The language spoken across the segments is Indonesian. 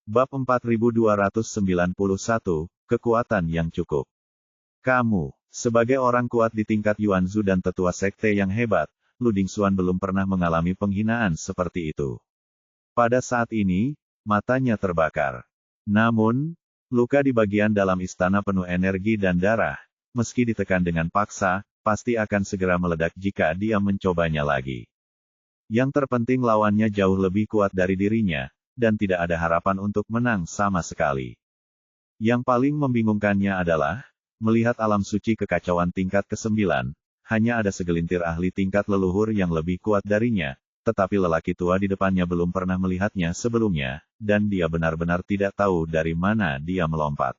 Bab 4291, Kekuatan yang cukup. Kamu, sebagai orang kuat di tingkat Yuanzhu dan tetua sekte yang hebat, Lu Dingxuan belum pernah mengalami penghinaan seperti itu. Pada saat ini, matanya terbakar. Namun, luka di bagian dalam istana penuh energi dan darah, meski ditekan dengan paksa, pasti akan segera meledak jika dia mencobanya lagi. Yang terpenting lawannya jauh lebih kuat dari dirinya, dan tidak ada harapan untuk menang sama sekali. Yang paling membingungkannya adalah, melihat alam suci kekacauan tingkat ke-9, hanya ada segelintir ahli tingkat leluhur yang lebih kuat darinya, tetapi lelaki tua di depannya belum pernah melihatnya sebelumnya, dan dia benar-benar tidak tahu dari mana dia melompat.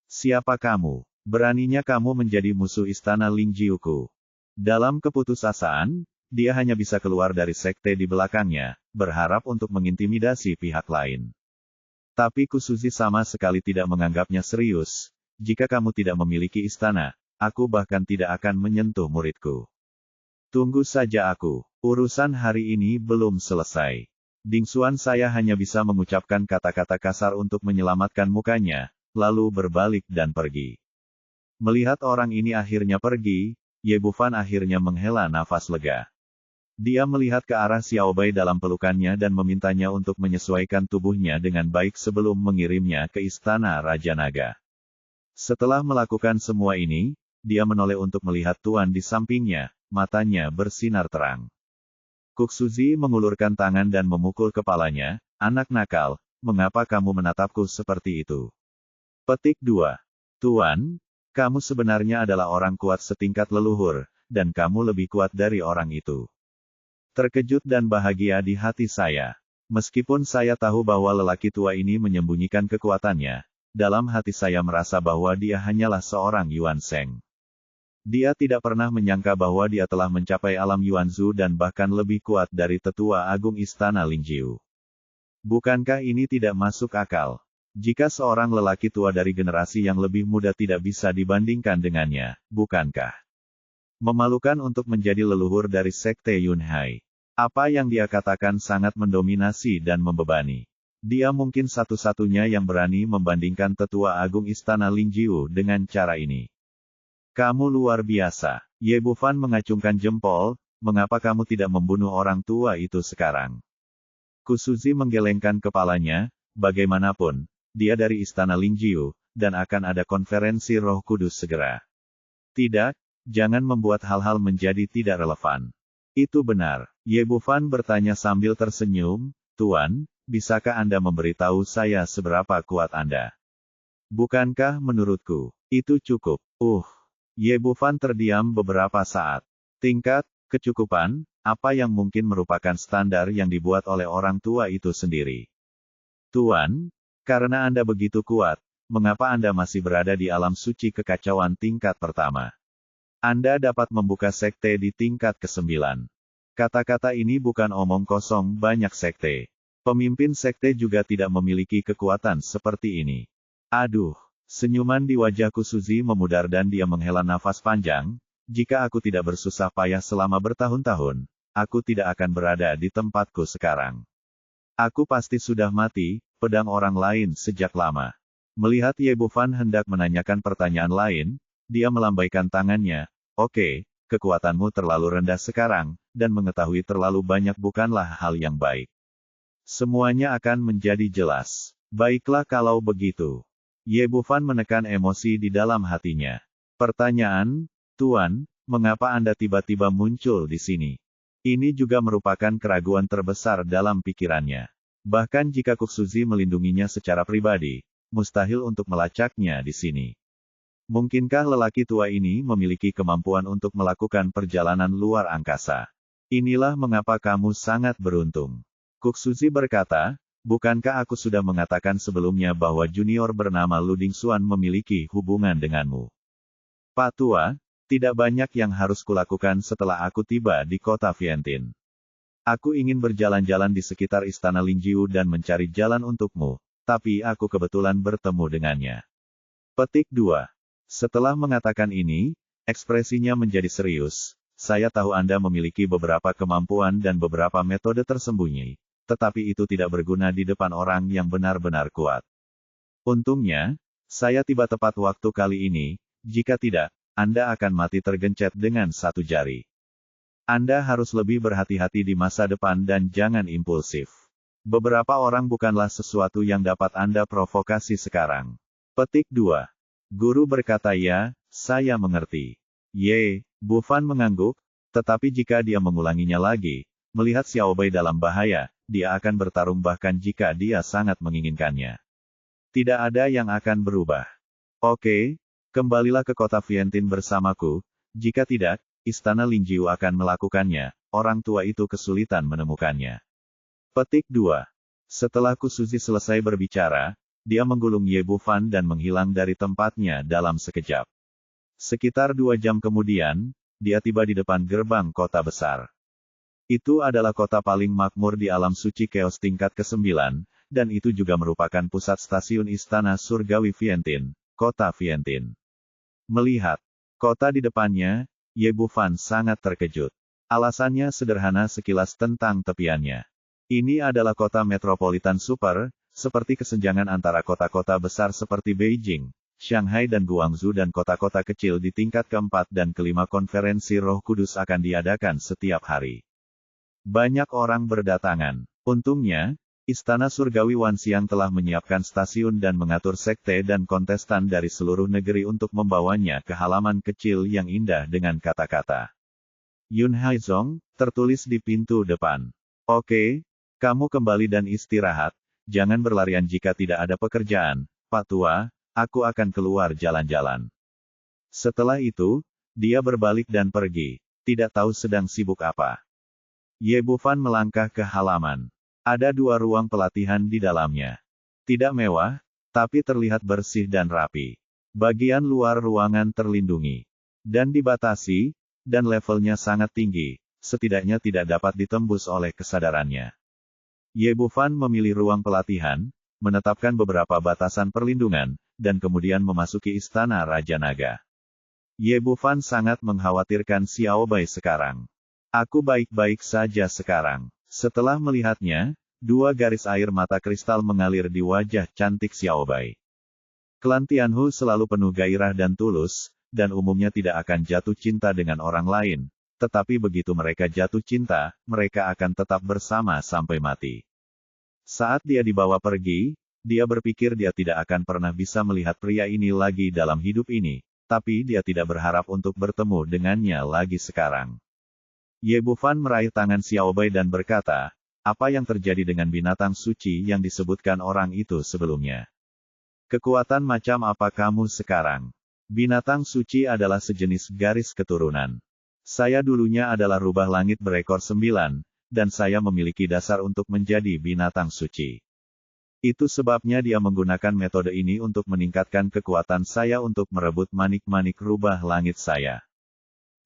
Siapa kamu? Beraninya kamu menjadi musuh istana Lingjiuku. Dalam keputusasaan, dia hanya bisa keluar dari sekte di belakangnya, berharap untuk mengintimidasi pihak lain. Tapi Kusuzi sama sekali tidak menganggapnya serius. Jika kamu tidak memiliki istana, aku bahkan tidak akan menyentuh muridku. Tunggu saja aku, urusan hari ini belum selesai. Dingxuan saya hanya bisa mengucapkan kata-kata kasar untuk menyelamatkan mukanya, lalu berbalik dan pergi. Melihat orang ini akhirnya pergi, Ye Bufan akhirnya menghela nafas lega. Dia melihat ke arah Xiao Bai dalam pelukannya dan memintanya untuk menyesuaikan tubuhnya dengan baik sebelum mengirimnya ke istana Raja Naga. Setelah melakukan semua ini, dia menoleh untuk melihat Tuan di sampingnya, matanya bersinar terang. Kusuzi mengulurkan tangan dan memukul kepalanya, anak nakal, mengapa kamu menatapku seperti itu? Petik 2. Tuan, kamu sebenarnya adalah orang kuat setingkat leluhur, dan kamu lebih kuat dari orang itu. Terkejut dan bahagia di hati saya. Meskipun saya tahu bahwa lelaki tua ini menyembunyikan kekuatannya, dalam hati saya merasa bahwa dia hanyalah seorang Yuan Sheng. Dia tidak pernah menyangka bahwa dia telah mencapai alam Yuanzhu dan bahkan lebih kuat dari tetua agung istana Lingjiu. Bukankah ini tidak masuk akal? Jika seorang lelaki tua dari generasi yang lebih muda tidak bisa dibandingkan dengannya, bukankah memalukan untuk menjadi leluhur dari sekte Yunhai? Apa yang dia katakan sangat mendominasi dan membebani. Dia mungkin satu-satunya yang berani membandingkan tetua agung istana Lingjiu dengan cara ini. Kamu luar biasa. Ye Bufan mengacungkan jempol, mengapa kamu tidak membunuh orang tua itu sekarang? Kusuzi menggelengkan kepalanya, bagaimanapun, dia dari istana Lingjiu, dan akan ada konferensi Roh Kudus segera. Tidak, jangan membuat hal-hal menjadi tidak relevan. Itu benar. Ye Bufan bertanya sambil tersenyum, Tuan, bisakah Anda memberitahu saya seberapa kuat Anda? Bukankah menurutku, itu cukup? Ye Bufan terdiam beberapa saat. Tingkat kecukupan, apa yang mungkin merupakan standar yang dibuat oleh orang tua itu sendiri? Tuan, karena Anda begitu kuat, mengapa Anda masih berada di alam suci kekacauan tingkat pertama? Anda dapat membuka sekte di tingkat ke-9. Kata-kata ini bukan omong kosong banyak sekte. Pemimpin sekte juga tidak memiliki kekuatan seperti ini. Aduh, senyuman di wajah Kusuzi memudar dan dia menghela nafas panjang. Jika aku tidak bersusah payah selama bertahun-tahun, aku tidak akan berada di tempatku sekarang. Aku pasti sudah mati, pedang orang lain sejak lama. Melihat Ye Bufan hendak menanyakan pertanyaan lain, dia melambaikan tangannya. Oke, kekuatanmu terlalu rendah sekarang, dan mengetahui terlalu banyak bukanlah hal yang baik. Semuanya akan menjadi jelas. Baiklah kalau begitu. Ye Bufan menekan emosi di dalam hatinya. Pertanyaan, Tuan, mengapa Anda tiba-tiba muncul di sini? Ini juga merupakan keraguan terbesar dalam pikirannya. Bahkan jika Kusuzi melindunginya secara pribadi, mustahil untuk melacaknya di sini. Mungkinkah lelaki tua ini memiliki kemampuan untuk melakukan perjalanan luar angkasa? Inilah mengapa kamu sangat beruntung. Kusuzi berkata, bukankah aku sudah mengatakan sebelumnya bahwa junior bernama Lu Dingxuan memiliki hubungan denganmu? Pak Tua, tidak banyak yang harus kulakukan setelah aku tiba di kota Vientin. Aku ingin berjalan-jalan di sekitar istana Lingjiu dan mencari jalan untukmu, tapi aku kebetulan bertemu dengannya. Petik 2. Setelah mengatakan ini, ekspresinya menjadi serius. Saya tahu Anda memiliki beberapa kemampuan dan beberapa metode tersembunyi. tetapi itu tidak berguna di depan orang yang benar-benar kuat. Untungnya, saya tiba tepat waktu kali ini, jika tidak, Anda akan mati tergencet dengan satu jari. Anda harus lebih berhati-hati di masa depan dan jangan impulsif. Beberapa orang bukanlah sesuatu yang dapat Anda provokasi sekarang. Petik 2. Guru berkata ya, saya mengerti. Ye, Bu Fan mengangguk, tetapi jika dia mengulanginya lagi, melihat Xiao Bai dalam bahaya, dia akan bertarung bahkan jika dia sangat menginginkannya. Tidak ada yang akan berubah. Oke, kembalilah ke kota Vientiane bersamaku, jika tidak, istana Lingjiu akan melakukannya, orang tua itu kesulitan menemukannya. Petik 2. Setelah Ku Suzi selesai berbicara, dia menggulung Ye Bu Fan dan menghilang dari tempatnya dalam sekejap. Sekitar 2 jam kemudian, dia tiba di depan gerbang kota besar. Itu adalah kota paling makmur di alam suci Chaos tingkat ke-9, dan itu juga merupakan pusat stasiun Istana Surgawi Vientiane, kota Vientiane. Melihat kota di depannya, Ye Bu Fan sangat terkejut. Alasannya sederhana sekilas tentang tepiannya. Ini adalah kota metropolitan super, seperti kesenjangan antara kota-kota besar seperti Beijing, Shanghai dan Guangzhou dan kota-kota kecil di tingkat ke-4 dan ke-5 konferensi Roh Kudus akan diadakan setiap hari. Banyak orang berdatangan. Untungnya, Istana Surgawi Wanxiang telah menyiapkan stasiun dan mengatur sekte dan kontestan dari seluruh negeri untuk membawanya ke halaman kecil yang indah dengan kata-kata Yun Haizong, tertulis di pintu depan. Oke, kamu kembali dan istirahat, jangan berlarian jika tidak ada pekerjaan, Pak Tua, aku akan keluar jalan-jalan. Setelah itu, dia berbalik dan pergi, tidak tahu sedang sibuk apa. Ye Bu Fan melangkah ke halaman. Ada 2 ruang pelatihan di dalamnya. Tidak mewah, tapi terlihat bersih dan rapi. Bagian luar ruangan terlindungi dan dibatasi, dan levelnya sangat tinggi, setidaknya tidak dapat ditembus oleh kesadarannya. Ye Bu Fan memilih ruang pelatihan, menetapkan beberapa batasan perlindungan, dan kemudian memasuki Istana Raja Naga. Ye Bu Fan sangat mengkhawatirkan Xiao Bai sekarang. Aku baik-baik saja sekarang. Setelah melihatnya, 2 garis air mata kristal mengalir di wajah cantik Xiao Bai. Klan Tianhu selalu penuh gairah dan tulus, dan umumnya tidak akan jatuh cinta dengan orang lain, tetapi begitu mereka jatuh cinta, mereka akan tetap bersama sampai mati. Saat dia dibawa pergi, dia berpikir dia tidak akan pernah bisa melihat pria ini lagi dalam hidup ini, tapi dia tidak berharap untuk bertemu dengannya lagi sekarang. Ye Bu Fan meraih tangan Xiao Bai dan berkata, apa yang terjadi dengan binatang suci yang disebutkan orang itu sebelumnya? Kekuatan macam apa kamu sekarang? Binatang suci adalah sejenis garis keturunan. Saya dulunya adalah rubah langit berekor 9, dan saya memiliki dasar untuk menjadi binatang suci. Itu sebabnya dia menggunakan metode ini untuk meningkatkan kekuatan saya untuk merebut manik-manik rubah langit saya.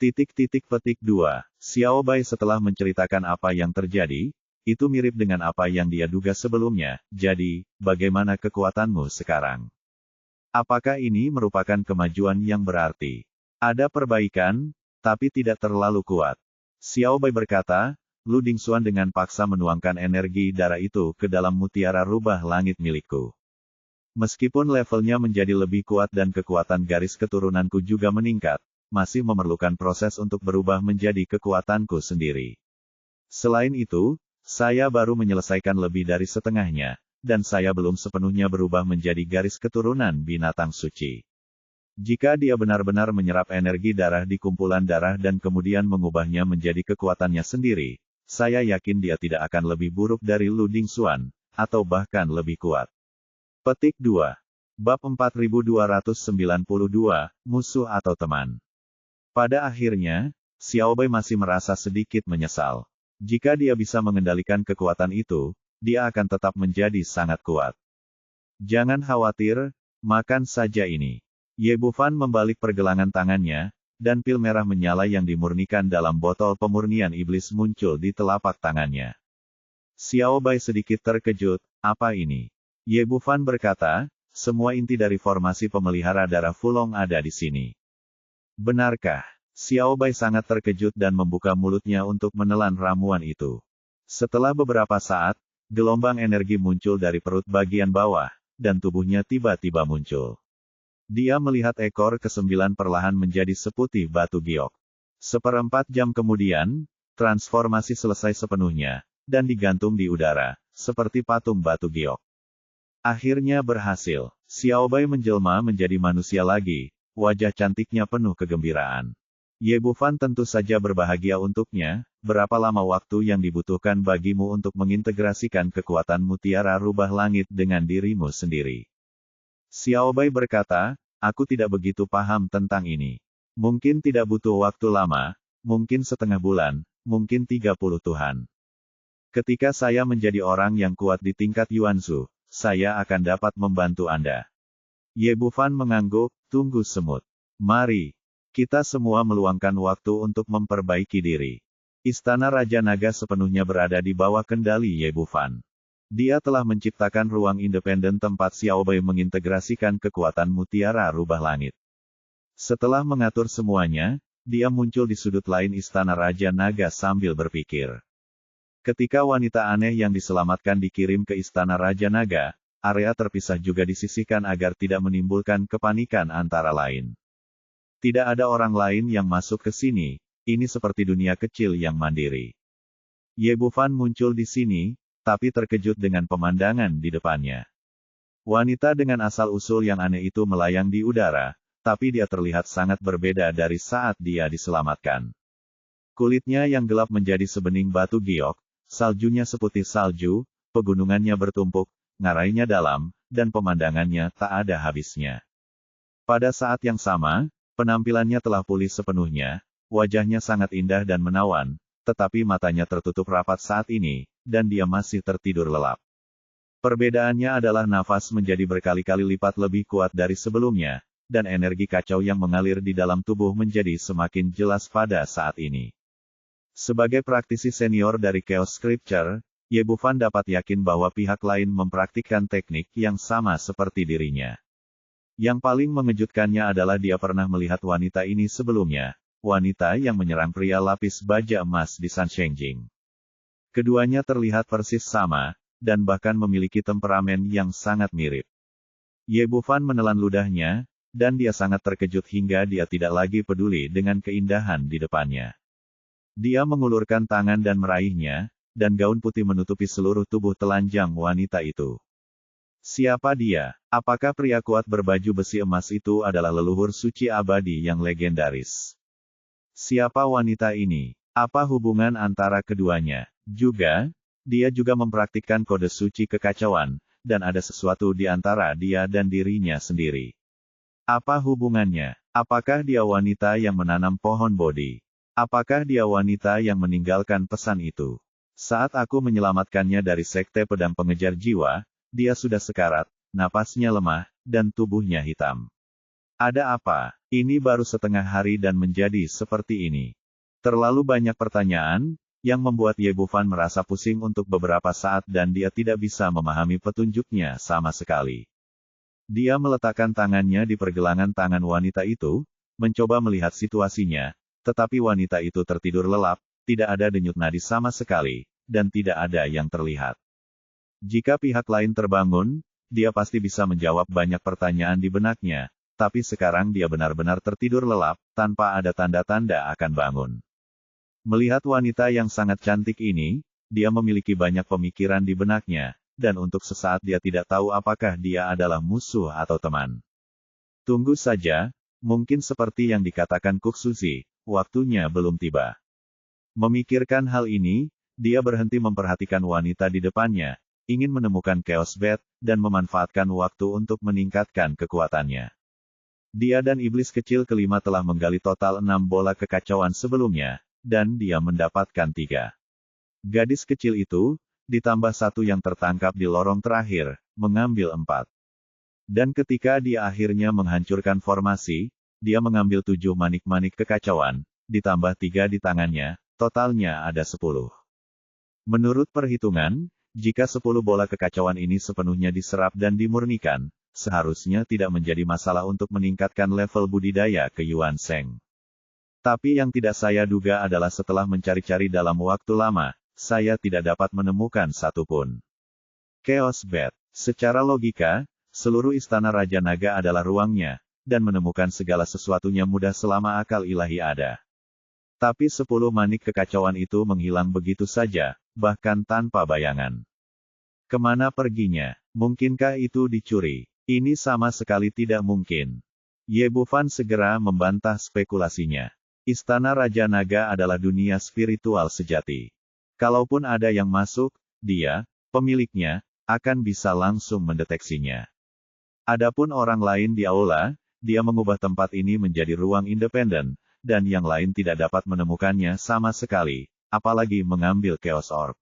Petik 2. Xiao Bai setelah menceritakan apa yang terjadi, itu mirip dengan apa yang dia duga sebelumnya, jadi, bagaimana kekuatanmu sekarang? Apakah ini merupakan kemajuan yang berarti? Ada perbaikan, tapi tidak terlalu kuat. Xiao Bai berkata, Lu Dingxuan dengan paksa menuangkan energi darah itu ke dalam mutiara rubah langit milikku. Meskipun levelnya menjadi lebih kuat dan kekuatan garis keturunanku juga meningkat, masih memerlukan proses untuk berubah menjadi kekuatanku sendiri. Selain itu, saya baru menyelesaikan lebih dari setengahnya, dan saya belum sepenuhnya berubah menjadi garis keturunan binatang suci. Jika dia benar-benar menyerap energi darah di kumpulan darah dan kemudian mengubahnya menjadi kekuatannya sendiri, saya yakin dia tidak akan lebih buruk dari Lu Dingxuan, atau bahkan lebih kuat. Petik 2. Bab 4292, Musuh atau Teman. Pada akhirnya, Xiao Bai masih merasa sedikit menyesal. Jika dia bisa mengendalikan kekuatan itu, dia akan tetap menjadi sangat kuat. Jangan khawatir, makan saja ini. Ye Bu Fan membalik pergelangan tangannya, dan pil merah menyala yang dimurnikan dalam botol pemurnian iblis muncul di telapak tangannya. Xiao Bai sedikit terkejut, apa ini? Ye Bu Fan berkata, semua inti dari formasi pemelihara darah Fulong ada di sini. Benarkah? Xiao Bai sangat terkejut dan membuka mulutnya untuk menelan ramuan itu. Setelah beberapa saat, gelombang energi muncul dari perut bagian bawah, dan tubuhnya tiba-tiba muncul. Dia melihat ekor ke-9 perlahan menjadi seputih batu giok. 1/4 jam kemudian, transformasi selesai sepenuhnya, dan digantung di udara, seperti patung batu giok. Akhirnya berhasil. Xiaobai menjelma menjadi manusia lagi, wajah cantiknya penuh kegembiraan. Ye Bufan tentu saja berbahagia untuknya. Berapa lama waktu yang dibutuhkan bagimu untuk mengintegrasikan kekuatan mutiara rubah langit dengan dirimu sendiri? Xiaobai berkata, aku tidak begitu paham tentang ini. Mungkin tidak butuh waktu lama, mungkin setengah bulan, mungkin 30 Tuhan. Ketika saya menjadi orang yang kuat di tingkat Yuanzhu, saya akan dapat membantu Anda. Ye Bufan mengangguk, tunggu semut. Mari, kita semua meluangkan waktu untuk memperbaiki diri. Istana Raja Naga sepenuhnya berada di bawah kendali Ye Bufan. Dia telah menciptakan ruang independen tempat Xiaobai mengintegrasikan kekuatan mutiara rubah langit. Setelah mengatur semuanya, dia muncul di sudut lain Istana Raja Naga sambil berpikir. Ketika wanita aneh yang diselamatkan dikirim ke Istana Raja Naga, area terpisah juga disisihkan agar tidak menimbulkan kepanikan antara lain. Tidak ada orang lain yang masuk ke sini, ini seperti dunia kecil yang mandiri. Ye Bufan muncul di sini, tapi terkejut dengan pemandangan di depannya. Wanita dengan asal-usul yang aneh itu melayang di udara, tapi dia terlihat sangat berbeda dari saat dia diselamatkan. Kulitnya yang gelap menjadi sebening batu giok, saljunya seputih salju, pegunungannya bertumpuk, ngarainya dalam, dan pemandangannya tak ada habisnya. Pada saat yang sama, penampilannya telah pulih sepenuhnya, wajahnya sangat indah dan menawan, tetapi matanya tertutup rapat saat ini, dan dia masih tertidur lelap. Perbedaannya adalah nafas menjadi berkali-kali lipat lebih kuat dari sebelumnya, dan energi kacau yang mengalir di dalam tubuh menjadi semakin jelas pada saat ini. Sebagai praktisi senior dari Chaos Scripture, Ye Bufan dapat yakin bahwa pihak lain mempraktikkan teknik yang sama seperti dirinya. Yang paling mengejutkannya adalah dia pernah melihat wanita ini sebelumnya, wanita yang menyerang pria lapis baja emas di Sanshengjing. Keduanya terlihat persis sama, dan bahkan memiliki temperamen yang sangat mirip. Ye Bufan menelan ludahnya, dan dia sangat terkejut hingga dia tidak lagi peduli dengan keindahan di depannya. Dia mengulurkan tangan dan meraihnya, dan gaun putih menutupi seluruh tubuh telanjang wanita itu. Siapa dia? Apakah pria kuat berbaju besi emas itu adalah leluhur suci abadi yang legendaris? Siapa wanita ini? Apa hubungan antara keduanya? Juga, dia juga mempraktikkan kode suci kekacauan, dan ada sesuatu di antara dia dan dirinya sendiri. Apa hubungannya? Apakah dia wanita yang menanam pohon Bodhi? Apakah dia wanita yang meninggalkan pesan itu? Saat aku menyelamatkannya dari sekte pedang pengejar jiwa, dia sudah sekarat, napasnya lemah, dan tubuhnya hitam. Ada apa? Ini baru setengah hari dan menjadi seperti ini. Terlalu banyak pertanyaan, yang membuat Ye Bufan merasa pusing untuk beberapa saat dan dia tidak bisa memahami petunjuknya sama sekali. Dia meletakkan tangannya di pergelangan tangan wanita itu, mencoba melihat situasinya, tetapi wanita itu tertidur lelap, tidak ada denyut nadi sama sekali, dan tidak ada yang terlihat. Jika pihak lain terbangun, dia pasti bisa menjawab banyak pertanyaan di benaknya, tapi sekarang dia benar-benar tertidur lelap, tanpa ada tanda-tanda akan bangun. Melihat wanita yang sangat cantik ini, dia memiliki banyak pemikiran di benaknya, dan untuk sesaat dia tidak tahu apakah dia adalah musuh atau teman. Tunggu saja, mungkin seperti yang dikatakan Kuksuzi, waktunya belum tiba. Memikirkan hal ini, dia berhenti memperhatikan wanita di depannya, ingin menemukan Chaos Bat, dan memanfaatkan waktu untuk meningkatkan kekuatannya. Dia dan iblis kecil kelima telah menggali total 6 bola kekacauan sebelumnya, dan dia mendapatkan 3. Gadis kecil itu, ditambah 1 yang tertangkap di lorong terakhir, mengambil 4. Dan ketika dia akhirnya menghancurkan formasi, dia mengambil 7 manik-manik kekacauan, ditambah 3 di tangannya, totalnya ada 10. Menurut perhitungan, jika 10 bola kekacauan ini sepenuhnya diserap dan dimurnikan, seharusnya tidak menjadi masalah untuk meningkatkan level budidaya ke Yuan Sheng. Tapi yang tidak saya duga adalah setelah mencari-cari dalam waktu lama, saya tidak dapat menemukan satu pun. Chaos Bed. Secara logika, seluruh istana Raja Naga adalah ruangnya, dan menemukan segala sesuatunya mudah selama akal ilahi ada. Tapi 10 manik kekacauan itu menghilang begitu saja, bahkan tanpa bayangan. Kemana perginya? Mungkinkah itu dicuri? Ini sama sekali tidak mungkin. Ye Bufan segera membantah spekulasinya. Istana Raja Naga adalah dunia spiritual sejati. Kalaupun ada yang masuk, dia, pemiliknya, akan bisa langsung mendeteksinya. Adapun orang lain di aula, dia mengubah tempat ini menjadi ruang independen, dan yang lain tidak dapat menemukannya sama sekali, apalagi mengambil Chaos Orb.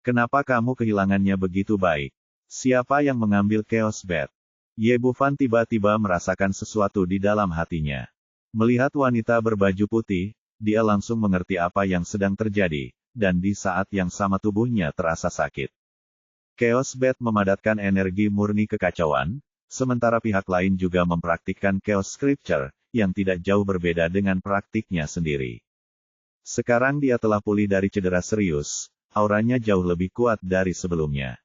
Kenapa kamu kehilangannya begitu baik? Siapa yang mengambil Chaos Bed? Ye Bufan tiba-tiba merasakan sesuatu di dalam hatinya. Melihat wanita berbaju putih, dia langsung mengerti apa yang sedang terjadi, dan di saat yang sama tubuhnya terasa sakit. Chaos Bed memadatkan energi murni kekacauan, sementara pihak lain juga mempraktikkan Chaos Scripture, yang tidak jauh berbeda dengan praktiknya sendiri. Sekarang dia telah pulih dari cedera serius, auranya jauh lebih kuat dari sebelumnya.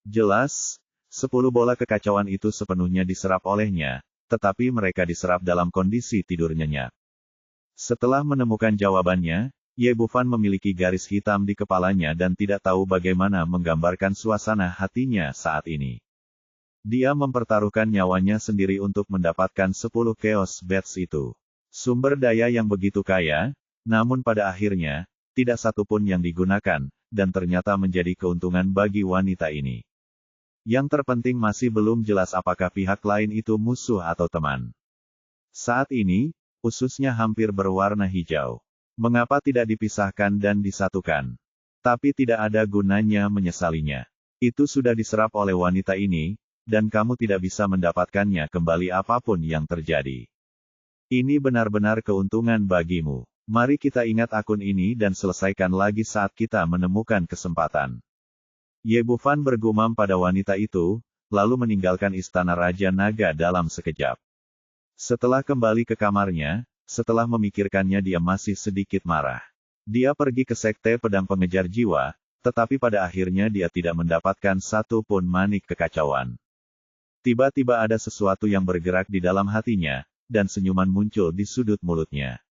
Jelas, 10 bola kekacauan itu sepenuhnya diserap olehnya, tetapi mereka diserap dalam kondisi tidur nyenyak. Setelah menemukan jawabannya, Ye Bufan memiliki garis hitam di kepalanya dan tidak tahu bagaimana menggambarkan suasana hatinya saat ini. Dia mempertaruhkan nyawanya sendiri untuk mendapatkan 10 Chaos Beds itu. Sumber daya yang begitu kaya, namun pada akhirnya, tidak satu pun yang digunakan, dan ternyata menjadi keuntungan bagi wanita ini. Yang terpenting masih belum jelas apakah pihak lain itu musuh atau teman. Saat ini, ususnya hampir berwarna hijau. Mengapa tidak dipisahkan dan disatukan? Tapi tidak ada gunanya menyesalinya. Itu sudah diserap oleh wanita ini, dan kamu tidak bisa mendapatkannya kembali apapun yang terjadi. Ini benar-benar keuntungan bagimu. Mari kita ingat akun ini dan selesaikan lagi saat kita menemukan kesempatan. Ye Bufan bergumam pada wanita itu, lalu meninggalkan istana Raja Naga dalam sekejap. Setelah kembali ke kamarnya, setelah memikirkannya dia masih sedikit marah. Dia pergi ke Sekte Pedang Pengejar Jiwa, tetapi pada akhirnya dia tidak mendapatkan satu pun manik kekacauan. Tiba-tiba ada sesuatu yang bergerak di dalam hatinya, dan senyuman muncul di sudut mulutnya.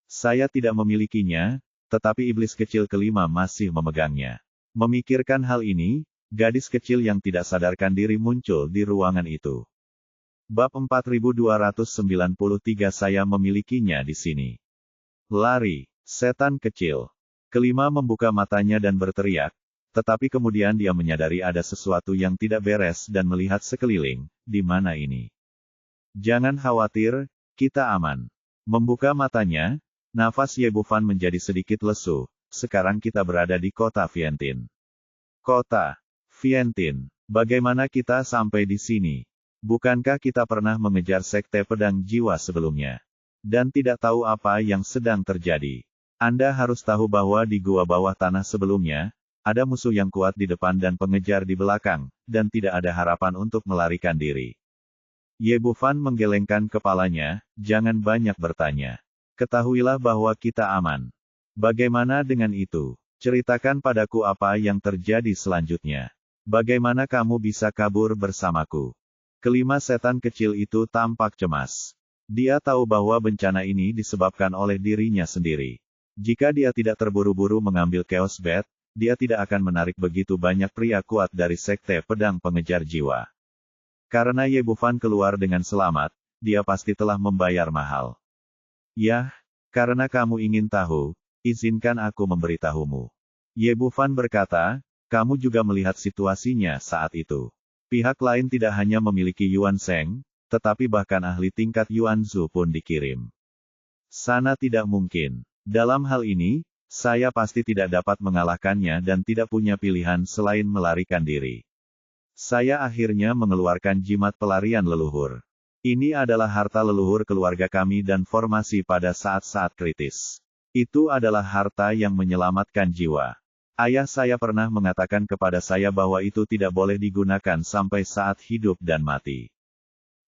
Saya tidak memilikinya, tetapi iblis kecil kelima masih memegangnya. Memikirkan hal ini, gadis kecil yang tidak sadarkan diri muncul di ruangan itu. Bab 4293 Saya memilikinya di sini. Lari, setan kecil. Kelima membuka matanya dan berteriak, tetapi kemudian dia menyadari ada sesuatu yang tidak beres dan melihat sekeliling, di mana ini? Jangan khawatir, kita aman. Membuka matanya, nafas Ye Bufan menjadi sedikit lesu, sekarang kita berada di kota Vientin. Kota Vientin, bagaimana kita sampai di sini? Bukankah kita pernah mengejar Sekte Pedang Jiwa sebelumnya? Dan tidak tahu apa yang sedang terjadi. Anda harus tahu bahwa di gua bawah tanah sebelumnya, ada musuh yang kuat di depan dan pengejar di belakang, dan tidak ada harapan untuk melarikan diri. Ye Bufan menggelengkan kepalanya, jangan banyak bertanya. Ketahuilah bahwa kita aman. Bagaimana dengan itu? Ceritakan padaku apa yang terjadi selanjutnya. Bagaimana kamu bisa kabur bersamaku? Kelima setan kecil itu tampak cemas. Dia tahu bahwa bencana ini disebabkan oleh dirinya sendiri. Jika dia tidak terburu-buru mengambil Chaos Bed, dia tidak akan menarik begitu banyak pria kuat dari Sekte Pedang Pengejar Jiwa. Karena Ye Bufan keluar dengan selamat, dia pasti telah membayar mahal. Yah, karena kamu ingin tahu, izinkan aku memberitahumu. Ye Bufan berkata, kamu juga melihat situasinya saat itu. Pihak lain tidak hanya memiliki Yuan Sheng, tetapi bahkan ahli tingkat Yuan Zhu pun dikirim. Sana tidak mungkin. Dalam hal ini, saya pasti tidak dapat mengalahkannya dan tidak punya pilihan selain melarikan diri. Saya akhirnya mengeluarkan jimat pelarian leluhur. Ini adalah harta leluhur keluarga kami dan formasi pada saat-saat kritis. Itu adalah harta yang menyelamatkan jiwa. Ayah saya pernah mengatakan kepada saya bahwa itu tidak boleh digunakan sampai saat hidup dan mati.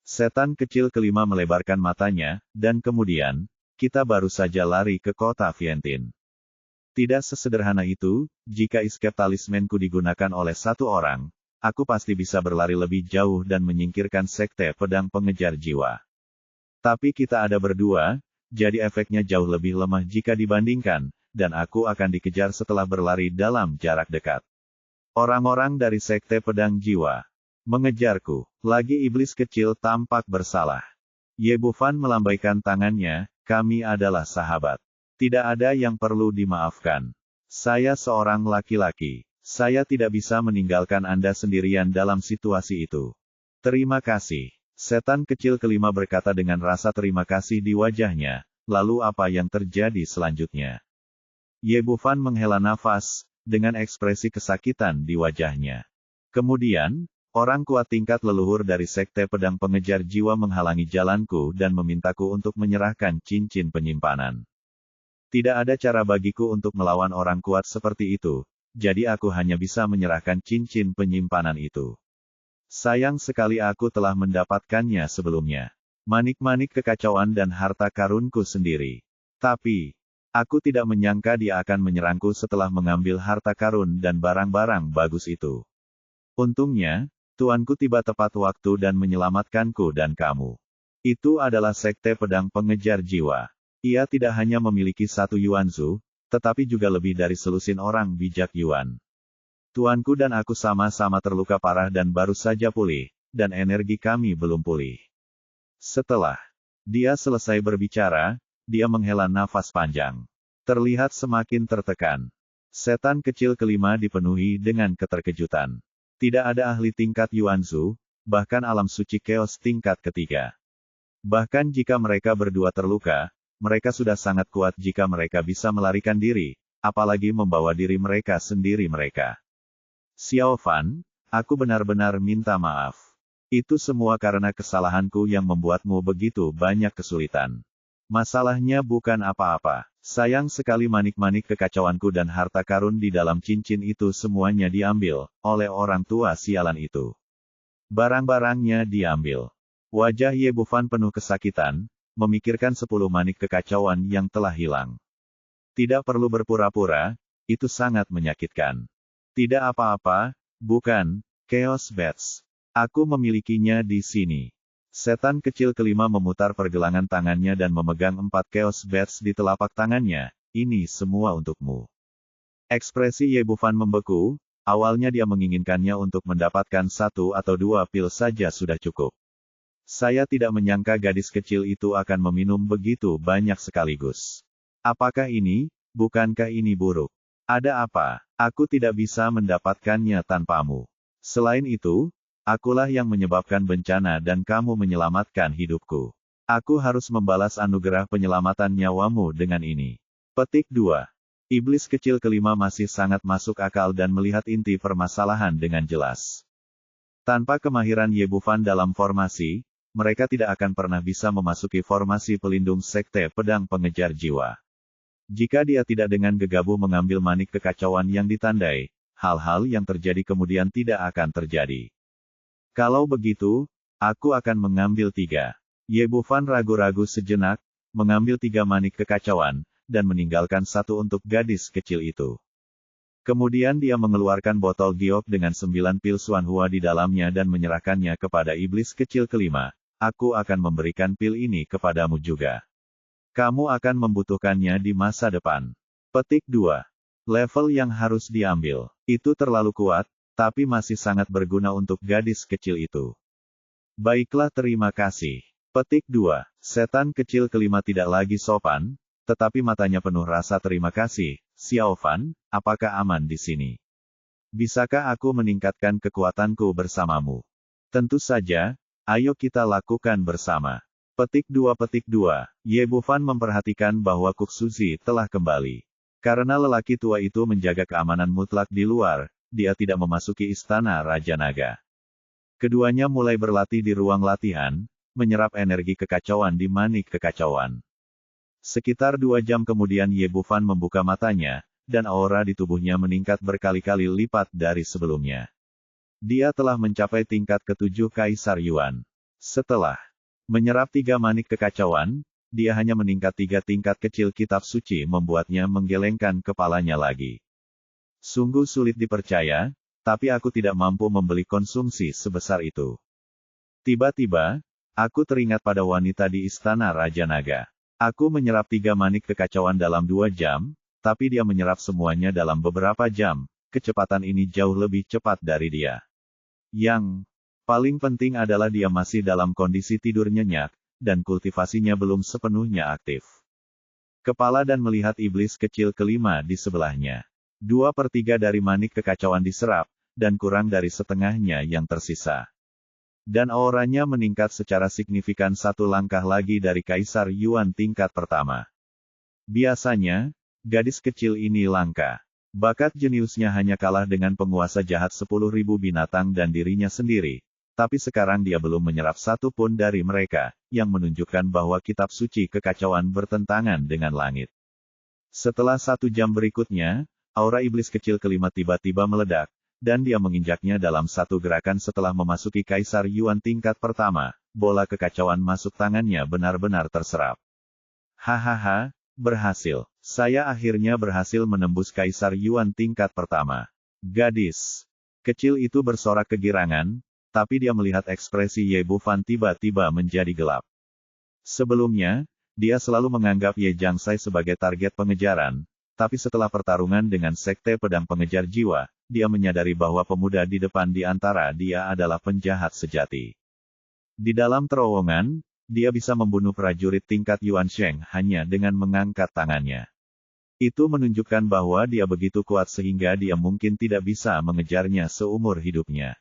Setan kecil kelima melebarkan matanya, dan kemudian, kita baru saja lari ke kota Vientin. Tidak sesederhana itu, jika escape talismanku digunakan oleh satu orang, aku pasti bisa berlari lebih jauh dan menyingkirkan sekte pedang pengejar jiwa. Tapi kita ada berdua, jadi efeknya jauh lebih lemah jika dibandingkan, dan aku akan dikejar setelah berlari dalam jarak dekat. Orang-orang dari sekte pedang jiwa mengejarku. Lagi iblis kecil tampak bersalah. Ye Bufan melambaikan tangannya, kami adalah sahabat. Tidak ada yang perlu dimaafkan. Saya seorang laki-laki. Saya tidak bisa meninggalkan Anda sendirian dalam situasi itu. Terima kasih. Setan kecil kelima berkata dengan rasa terima kasih di wajahnya. Lalu apa yang terjadi selanjutnya? Ye Bufan menghela nafas, dengan ekspresi kesakitan di wajahnya. Kemudian, orang kuat tingkat leluhur dari sekte pedang pengejar jiwa menghalangi jalanku dan memintaku untuk menyerahkan cincin penyimpanan. Tidak ada cara bagiku untuk melawan orang kuat seperti itu, jadi aku hanya bisa menyerahkan cincin penyimpanan itu. Sayang sekali aku telah mendapatkannya sebelumnya. Manik-manik kekacauan dan harta karunku sendiri. Tapi, aku tidak menyangka dia akan menyerangku setelah mengambil harta karun dan barang-barang bagus itu. Untungnya, tuanku tiba tepat waktu dan menyelamatkanku dan kamu. Itu adalah sekte pedang pengejar jiwa. Ia tidak hanya memiliki satu Yuanzu, tetapi juga lebih dari selusin orang bijak Yuan. Tuanku dan aku sama-sama terluka parah dan baru saja pulih, dan energi kami belum pulih. Setelah dia selesai berbicara, dia menghela nafas panjang. Terlihat semakin tertekan. Setan kecil kelima dipenuhi dengan keterkejutan. Tidak ada ahli tingkat Yuanzu, bahkan alam suci Chaos tingkat ketiga. Bahkan jika mereka berdua terluka, mereka sudah sangat kuat jika mereka bisa melarikan diri, apalagi membawa diri mereka sendiri mereka. Xiao Fan, aku benar-benar minta maaf. Itu semua karena kesalahanku yang membuatmu begitu banyak kesulitan. Masalahnya bukan apa-apa. Sayang sekali manik-manik kekacauanku dan harta karun di dalam cincin itu semuanya diambil oleh orang tua sialan itu. Barang-barangnya diambil. Wajah Ye Bufan penuh kesakitan, memikirkan 10 manik kekacauan yang telah hilang. Tidak perlu berpura-pura, itu sangat menyakitkan. Tidak apa-apa, bukan, Chaos Bats. Aku memilikinya di sini. Setan kecil kelima memutar pergelangan tangannya dan memegang 4 Chaos Bats di telapak tangannya. Ini semua untukmu. Ekspresi Ye Bufan membeku, awalnya dia menginginkannya untuk mendapatkan 1 atau 2 pil saja sudah cukup. Saya tidak menyangka gadis kecil itu akan meminum begitu banyak sekaligus. Apakah ini, bukankah ini buruk? Ada apa? Aku tidak bisa mendapatkannya tanpamu. Selain itu, akulah yang menyebabkan bencana dan kamu menyelamatkan hidupku. Aku harus membalas anugerah penyelamatan nyawamu dengan ini. Petik 2. Iblis kecil kelima masih sangat masuk akal dan melihat inti permasalahan dengan jelas. Tanpa kemahiran Ye Bufan dalam formasi, mereka tidak akan pernah bisa memasuki formasi pelindung sekte pedang pengejar jiwa. Jika dia tidak dengan gegabah mengambil manik kekacauan yang ditandai, hal-hal yang terjadi kemudian tidak akan terjadi. Kalau begitu, aku akan mengambil 3. Ye Bufan ragu-ragu sejenak, mengambil 3 manik kekacauan, dan meninggalkan 1 untuk gadis kecil itu. Kemudian dia mengeluarkan botol giok dengan 9 pil Xuanhua di dalamnya dan menyerahkannya kepada iblis kecil kelima. Aku akan memberikan pil ini kepadamu juga. Kamu akan membutuhkannya di masa depan. Petik 2. Level yang harus diambil. Itu terlalu kuat, tapi masih sangat berguna untuk gadis kecil itu. Baiklah, terima kasih. Petik 2. Setan kecil kelima tidak lagi sopan, tetapi matanya penuh rasa terima kasih. Xiao Fan, apakah aman di sini? Bisakah aku meningkatkan kekuatanku bersamamu? Tentu saja, ayo kita lakukan bersama. Petik 2. Ye Bufan memperhatikan bahwa Kuk Suzi telah kembali. Karena lelaki tua itu menjaga keamanan mutlak di luar, dia tidak memasuki istana Raja Naga. Keduanya mulai berlatih di ruang latihan, menyerap energi kekacauan di manik kekacauan. Sekitar 2 jam kemudian Ye Bufan membuka matanya, dan aura di tubuhnya meningkat berkali-kali lipat dari sebelumnya. Dia telah mencapai tingkat ke-7 Kaisar Yuan. Setelah menyerap 3 manik kekacauan, dia hanya meningkat 3 tingkat kecil kitab suci membuatnya menggelengkan kepalanya lagi. Sungguh sulit dipercaya, tapi aku tidak mampu membeli konsumsi sebesar itu. Tiba-tiba, aku teringat pada wanita di istana Raja Naga. Aku menyerap 3 manik kekacauan dalam 2 jam, tapi dia menyerap semuanya dalam beberapa jam. Kecepatan ini jauh lebih cepat dari dia. Yang paling penting adalah dia masih dalam kondisi tidur nyenyak, dan kultivasinya belum sepenuhnya aktif. Kepala dan melihat iblis kecil kelima di sebelahnya. 2/3 dari manik kekacauan diserap, dan kurang dari setengahnya yang tersisa. Dan auranya meningkat secara signifikan 1 langkah lagi dari Kaisar Yuan tingkat pertama. Biasanya, gadis kecil ini langka. Bakat jeniusnya hanya kalah dengan penguasa jahat 10.000 binatang dan dirinya sendiri. Tapi sekarang dia belum menyerap satu pun dari mereka, yang menunjukkan bahwa kitab suci kekacauan bertentangan dengan langit. Setelah 1 jam berikutnya, aura iblis kecil kelima tiba-tiba meledak, dan dia menginjaknya dalam 1 gerakan setelah memasuki Kaisar Yuan tingkat pertama. Bola kekacauan masuk tangannya benar-benar terserap. Hahaha, berhasil. Saya akhirnya berhasil menembus Kaisar Yuan tingkat pertama. Gadis kecil itu bersorak kegirangan, tapi dia melihat ekspresi Ye Bufan tiba-tiba menjadi gelap. Sebelumnya, dia selalu menganggap Ye Jiangsai sebagai target pengejaran, tapi setelah pertarungan dengan Sekte Pedang Pengejar Jiwa, dia menyadari bahwa pemuda di depan di antara dia adalah penjahat sejati. Di dalam terowongan, dia bisa membunuh prajurit tingkat Yuan Sheng hanya dengan mengangkat tangannya. Itu menunjukkan bahwa dia begitu kuat sehingga dia mungkin tidak bisa mengejarnya seumur hidupnya.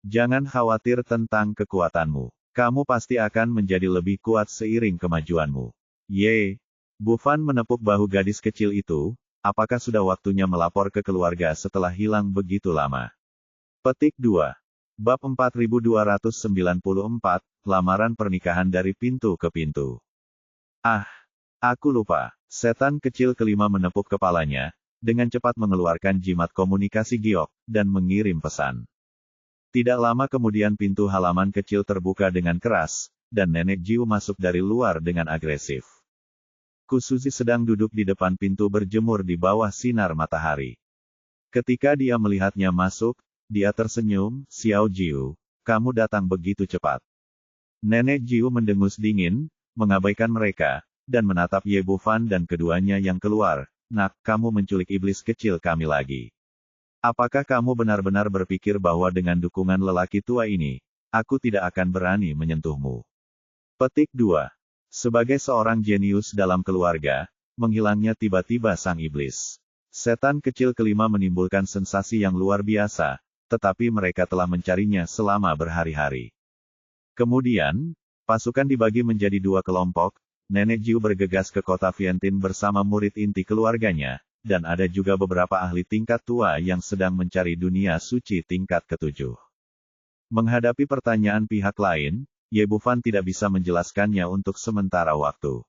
Jangan khawatir tentang kekuatanmu. Kamu pasti akan menjadi lebih kuat seiring kemajuanmu. Ye Bufan menepuk bahu gadis kecil itu. Apakah sudah waktunya melapor ke keluarga setelah hilang begitu lama? Petik 2. Bab 4294, Lamaran Pernikahan dari Pintu ke Pintu. Ah, aku lupa. Setan kecil kelima menepuk kepalanya, dengan cepat mengeluarkan jimat komunikasi giok, dan mengirim pesan. Tidak lama kemudian pintu halaman kecil terbuka dengan keras, dan Nenek Jiu masuk dari luar dengan agresif. Kusuzi sedang duduk di depan pintu berjemur di bawah sinar matahari. Ketika dia melihatnya masuk, dia tersenyum, "Xiao Jiu, kamu datang begitu cepat." Nenek Jiu mendengus dingin, mengabaikan mereka, dan menatap Ye Bufan dan keduanya yang keluar. "Nak, kamu menculik iblis kecil kami lagi. Apakah kamu benar-benar berpikir bahwa dengan dukungan lelaki tua ini, aku tidak akan berani menyentuhmu?" Petik 2. Sebagai seorang jenius dalam keluarga, menghilangnya tiba-tiba sang iblis. Setan kecil kelima menimbulkan sensasi yang luar biasa, tetapi mereka telah mencarinya selama berhari-hari. Kemudian, pasukan dibagi menjadi 2 kelompok. Nenek Jiu bergegas ke kota Vientin bersama murid inti keluarganya, dan ada juga beberapa ahli tingkat tua yang sedang mencari dunia suci tingkat ke-7. Menghadapi pertanyaan pihak lain, Ye Bufan tidak bisa menjelaskannya untuk sementara waktu.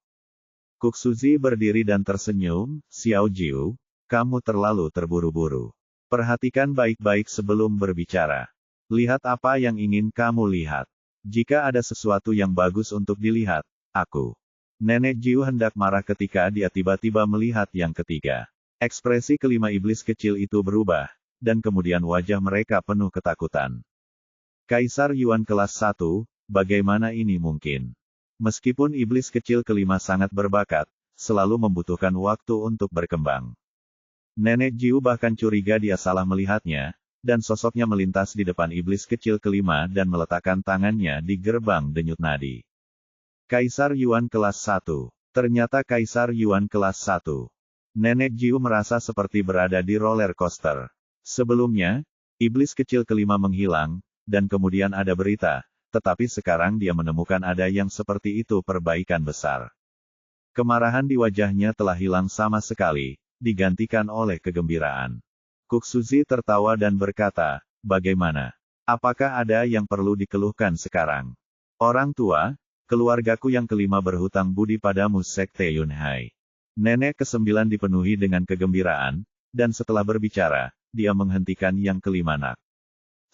Kusuzi berdiri dan tersenyum, "Xiao Jiu, kamu terlalu terburu-buru. Perhatikan baik-baik sebelum berbicara. Lihat apa yang ingin kamu lihat. Jika ada sesuatu yang bagus untuk dilihat, aku." Nenek Jiu hendak marah ketika dia tiba-tiba melihat yang ketiga. Ekspresi kelima iblis kecil itu berubah, dan kemudian wajah mereka penuh ketakutan. Kaisar Yuan kelas 1, bagaimana ini mungkin? Meskipun iblis kecil kelima sangat berbakat, selalu membutuhkan waktu untuk berkembang. Nenek Jiu bahkan curiga dia salah melihatnya, dan sosoknya melintas di depan iblis kecil kelima dan meletakkan tangannya di gerbang denyut nadi. Kaisar Yuan kelas 1. Ternyata Kaisar Yuan kelas 1. Nenek Jiu merasa seperti berada di roller coaster. Sebelumnya, iblis kecil kelima menghilang, dan kemudian ada berita, tetapi sekarang dia menemukan ada yang seperti itu perbaikan besar. Kemarahan di wajahnya telah hilang sama sekali, digantikan oleh kegembiraan. Kusuzi tertawa dan berkata, "Bagaimana? Apakah ada yang perlu dikeluhkan sekarang? Orang tua, keluargaku yang kelima berhutang budi padamu Sekte Yunhai." Nenek ke-9 dipenuhi dengan kegembiraan, dan setelah berbicara, dia menghentikan yang kelima nak.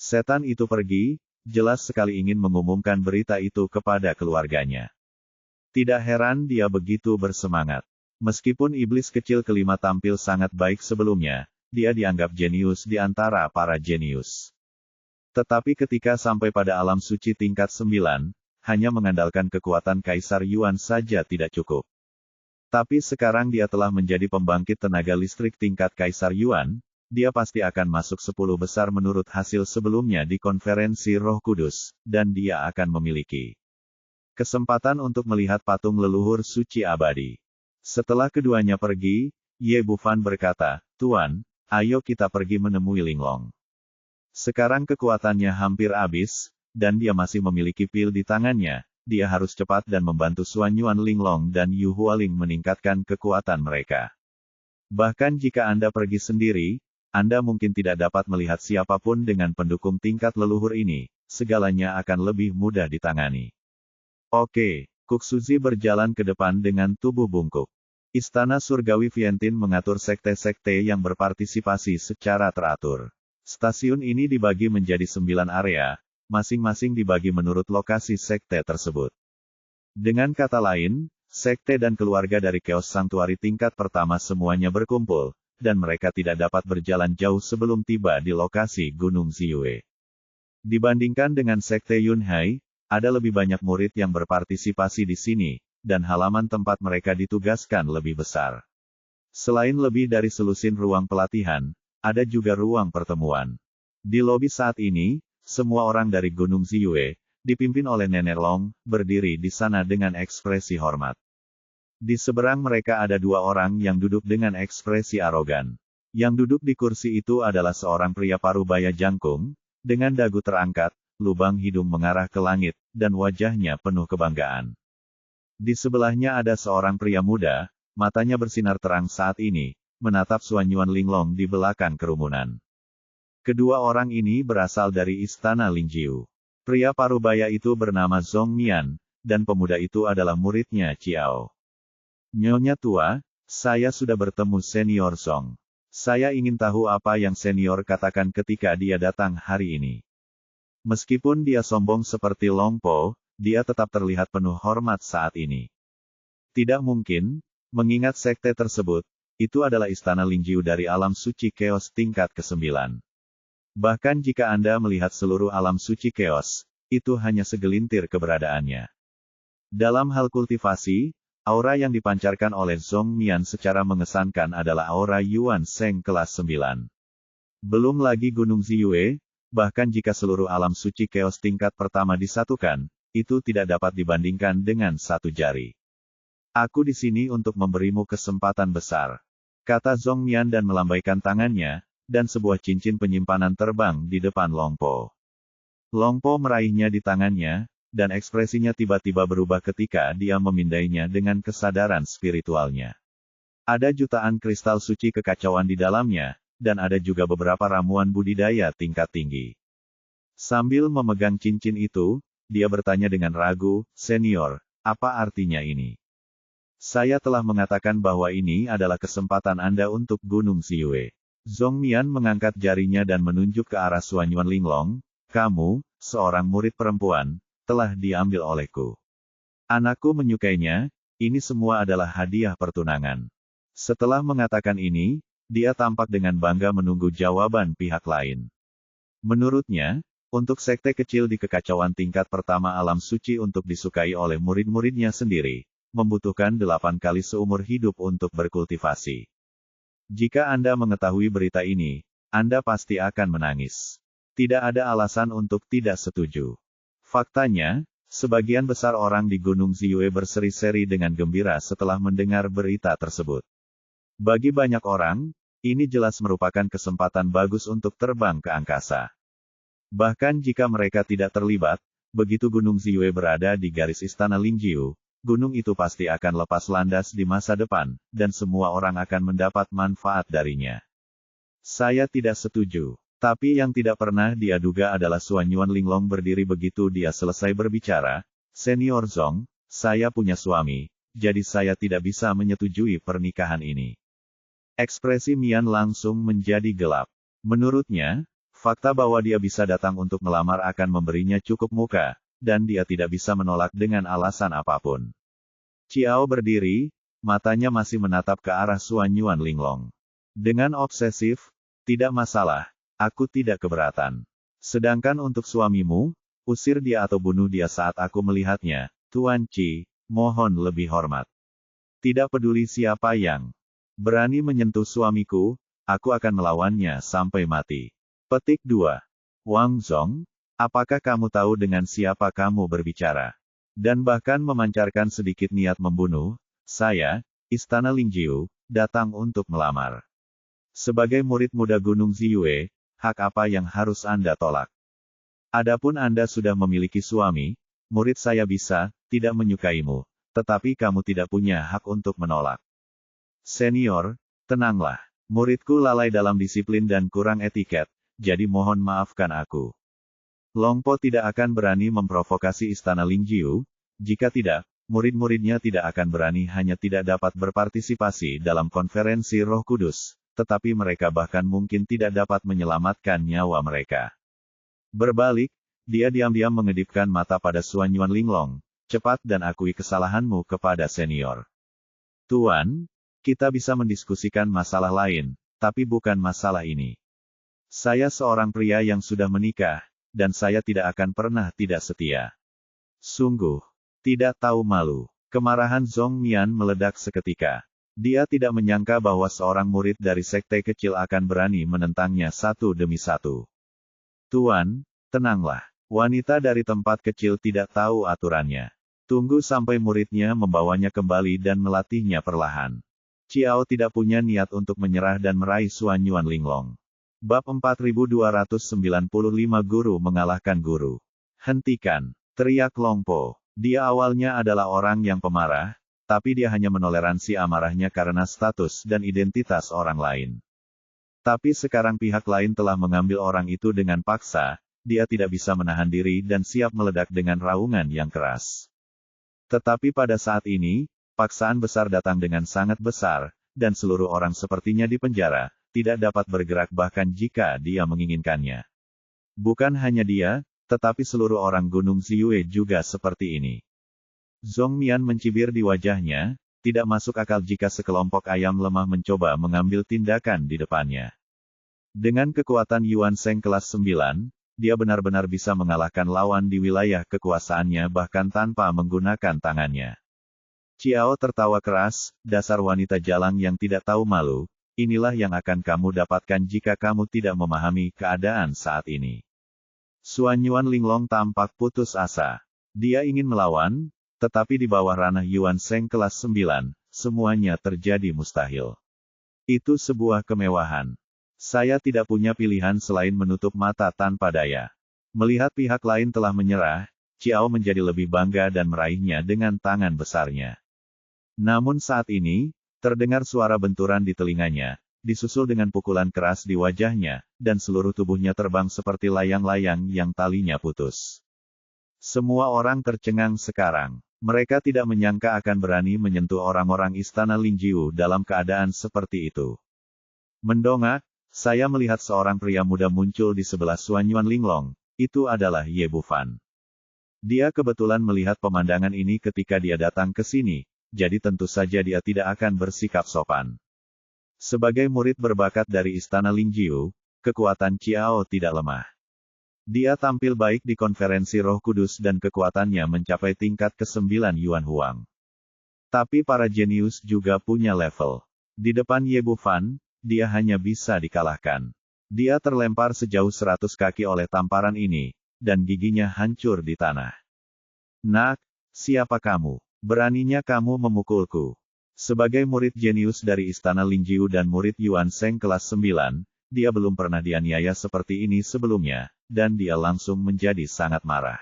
Setan itu pergi, jelas sekali ingin mengumumkan berita itu kepada keluarganya. Tidak heran dia begitu bersemangat. Meskipun iblis kecil kelima tampil sangat baik sebelumnya, dia dianggap jenius di antara para jenius. Tetapi ketika sampai pada alam suci tingkat 9, hanya mengandalkan kekuatan Kaisar Yuan saja tidak cukup. Tapi sekarang dia telah menjadi pembangkit tenaga listrik tingkat Kaisar Yuan, dia pasti akan masuk 10 besar menurut hasil sebelumnya di konferensi Roh Kudus, dan dia akan memiliki kesempatan untuk melihat patung leluhur suci abadi. Setelah keduanya pergi, Ye Bufan berkata, "Tuan, ayo kita pergi menemui Linglong." Sekarang kekuatannya hampir habis, dan dia masih memiliki pil di tangannya. Dia harus cepat dan membantu Xuan Yuan Linglong dan Yu Hualing meningkatkan kekuatan mereka. Bahkan jika Anda pergi sendiri, Anda mungkin tidak dapat melihat siapapun dengan pendukung tingkat leluhur ini, segalanya akan lebih mudah ditangani. Oke, Kuk Suzi berjalan ke depan dengan tubuh bungkuk. Istana Surgawi Vientin mengatur sekte-sekte yang berpartisipasi secara teratur. Stasiun ini dibagi menjadi 9 area, masing-masing dibagi menurut lokasi sekte tersebut. Dengan kata lain, sekte dan keluarga dari Chaos Sanctuary tingkat pertama semuanya berkumpul, dan mereka tidak dapat berjalan jauh sebelum tiba di lokasi Gunung Ziyue. Dibandingkan dengan sekte Yunhai, ada lebih banyak murid yang berpartisipasi di sini, dan halaman tempat mereka ditugaskan lebih besar. Selain lebih dari selusin ruang pelatihan, ada juga ruang pertemuan. Di lobi saat ini, semua orang dari Gunung Ziyue, dipimpin oleh Nenek Long, berdiri di sana dengan ekspresi hormat. Di seberang mereka ada 2 orang yang duduk dengan ekspresi arogan. Yang duduk di kursi itu adalah seorang pria parubaya jangkung, dengan dagu terangkat, lubang hidung mengarah ke langit, dan wajahnya penuh kebanggaan. Di sebelahnya ada seorang pria muda, matanya bersinar terang saat ini, menatap Xuan Yuan Linglong di belakang kerumunan. Kedua orang ini berasal dari istana Lingjiu. Pria parubaya itu bernama Zhong Mian, dan pemuda itu adalah muridnya Chiao. Nyonya tua, saya sudah bertemu Senior Zhong. Saya ingin tahu apa yang senior katakan ketika dia datang hari ini. Meskipun dia sombong seperti Long Po, dia tetap terlihat penuh hormat saat ini. Tidak mungkin, mengingat sekte tersebut, itu adalah istana Lingjiu dari alam suci Chaos tingkat ke-9. Bahkan jika Anda melihat seluruh alam suci Chaos, itu hanya segelintir keberadaannya. Dalam hal kultivasi, aura yang dipancarkan oleh Zhong Mian secara mengesankan adalah aura Yuan Sheng kelas 9. Belum lagi Gunung Ziyue, bahkan jika seluruh alam suci Chaos tingkat pertama disatukan, itu tidak dapat dibandingkan dengan satu jari. Aku di sini untuk memberimu kesempatan besar, kata Zhong Mian dan melambaikan tangannya, dan sebuah cincin penyimpanan terbang di depan Long Po. Long Po meraihnya di tangannya, dan ekspresinya tiba-tiba berubah ketika dia memindainya dengan kesadaran spiritualnya. Ada jutaan kristal suci kekacauan di dalamnya, dan ada juga beberapa ramuan budidaya tingkat tinggi. Sambil memegang cincin itu, dia bertanya dengan ragu, "Senior, apa artinya ini?" "Saya telah mengatakan bahwa ini adalah kesempatan Anda untuk Gunung Ziyue." Zhong Mian mengangkat jarinya dan menunjuk ke arah Xuan Yuan Linglong, "Kamu, seorang murid perempuan, telah diambil olehku. Anakku menyukainya, ini semua adalah hadiah pertunangan." Setelah mengatakan ini, dia tampak dengan bangga menunggu jawaban pihak lain. Menurutnya, untuk sekte kecil di kekacauan tingkat pertama alam suci untuk disukai oleh murid-muridnya sendiri, membutuhkan 8 kali seumur hidup untuk berkultivasi. Jika Anda mengetahui berita ini, Anda pasti akan menangis. Tidak ada alasan untuk tidak setuju. Faktanya, sebagian besar orang di Gunung Ziyue berseri-seri dengan gembira setelah mendengar berita tersebut. Bagi banyak orang, ini jelas merupakan kesempatan bagus untuk terbang ke angkasa. Bahkan jika mereka tidak terlibat, begitu Gunung Ziyue berada di garis istana Lingjiu, gunung itu pasti akan lepas landas di masa depan, dan semua orang akan mendapat manfaat darinya. Saya tidak setuju. Tapi yang tidak pernah dia duga adalah Xuan Yuan Linglong berdiri begitu dia selesai berbicara, "Senior Zhong, saya punya suami, jadi saya tidak bisa menyetujui pernikahan ini." Ekspresi Mian langsung menjadi gelap. Menurutnya, fakta bahwa dia bisa datang untuk melamar akan memberinya cukup muka, dan dia tidak bisa menolak dengan alasan apapun. Ciao berdiri, matanya masih menatap ke arah Suanyuan Linglong. Dengan obsesif, tidak masalah, aku tidak keberatan. Sedangkan untuk suamimu, usir dia atau bunuh dia saat aku melihatnya, Tuan Qi, mohon lebih hormat. Tidak peduli siapa yang berani menyentuh suamiku, aku akan melawannya sampai mati. Petik 2. Wang Zong, apakah kamu tahu dengan siapa kamu berbicara? Dan bahkan memancarkan sedikit niat membunuh, saya, Istana Lingjiu, datang untuk melamar. Sebagai murid muda Gunung Ziyue, hak apa yang harus Anda tolak? Adapun Anda sudah memiliki suami, murid saya bisa tidak menyukaimu, tetapi kamu tidak punya hak untuk menolak. Senior, tenanglah. Muridku lalai dalam disiplin dan kurang etiket, jadi mohon maafkan aku. Longpo tidak akan berani memprovokasi Istana Lingjiu, jika tidak, murid-muridnya tidak akan berani hanya tidak dapat berpartisipasi dalam konferensi Roh Kudus, tetapi mereka bahkan mungkin tidak dapat menyelamatkan nyawa mereka. Berbalik, dia diam-diam mengedipkan mata pada Suanyuan Linglong, cepat dan akui kesalahanmu kepada senior. Tuan, kita bisa mendiskusikan masalah lain, tapi bukan masalah ini. Saya seorang pria yang sudah menikah, dan saya tidak akan pernah tidak setia. Sungguh, tidak tahu malu. Kemarahan Zhong Mian meledak seketika. Dia tidak menyangka bahwa seorang murid dari sekte kecil akan berani menentangnya satu demi satu. Tuan, tenanglah. Wanita dari tempat kecil tidak tahu aturannya. Tunggu sampai muridnya membawanya kembali dan melatihnya perlahan. Ciao tidak punya niat untuk menyerah dan meraih Suanyuan Linglong. Bab 4295 Guru mengalahkan guru. Hentikan, teriak Longpo. Dia awalnya adalah orang yang pemarah, tapi dia hanya menoleransi amarahnya karena status dan identitas orang lain. Tapi sekarang pihak lain telah mengambil orang itu dengan paksa, dia tidak bisa menahan diri dan siap meledak dengan raungan yang keras. Tetapi pada saat ini, paksaan besar datang dengan sangat besar, dan seluruh orang sepertinya di penjara, tidak dapat bergerak bahkan jika dia menginginkannya. Bukan hanya dia, tetapi seluruh orang Gunung Ziyue juga seperti ini. Zhong Mian mencibir di wajahnya, tidak masuk akal jika sekelompok ayam lemah mencoba mengambil tindakan di depannya. Dengan kekuatan Yuan Sheng kelas 9, dia benar-benar bisa mengalahkan lawan di wilayah kekuasaannya bahkan tanpa menggunakan tangannya. Ciao tertawa keras, dasar wanita jalang yang tidak tahu malu, inilah yang akan kamu dapatkan jika kamu tidak memahami keadaan saat ini. Suanyuan Linglong tampak putus asa. Dia ingin melawan, tetapi di bawah ranah Yuan Sheng kelas 9, semuanya terjadi mustahil. Itu sebuah kemewahan. Saya tidak punya pilihan selain menutup mata tanpa daya. Melihat pihak lain telah menyerah, Ciao menjadi lebih bangga dan meraihnya dengan tangan besarnya. Namun saat ini, terdengar suara benturan di telinganya, disusul dengan pukulan keras di wajahnya, dan seluruh tubuhnya terbang seperti layang-layang yang talinya putus. Semua orang tercengang sekarang. Mereka tidak menyangka akan berani menyentuh orang-orang Istana Lingjiu dalam keadaan seperti itu. Mendongak, saya melihat seorang pria muda muncul di sebelah Suanyuan Linglong, itu adalah Ye Bufan. Dia kebetulan melihat pemandangan ini ketika dia datang ke sini, jadi tentu saja dia tidak akan bersikap sopan. Sebagai murid berbakat dari Istana Lingjiu, kekuatan Ciao tidak lemah. Dia tampil baik di konferensi Roh Kudus dan kekuatannya mencapai tingkat ke-9 Yuan Huang. Tapi para jenius juga punya level. Di depan Ye Bufan, dia hanya bisa dikalahkan. Dia terlempar sejauh 100 kaki oleh tamparan ini, dan giginya hancur di tanah. Nak, siapa kamu? Beraninya kamu memukulku. Sebagai murid jenius dari Istana Lingjiu dan murid Yuan Sheng kelas 9, dia belum pernah dianiaya seperti ini sebelumnya, dan dia langsung menjadi sangat marah.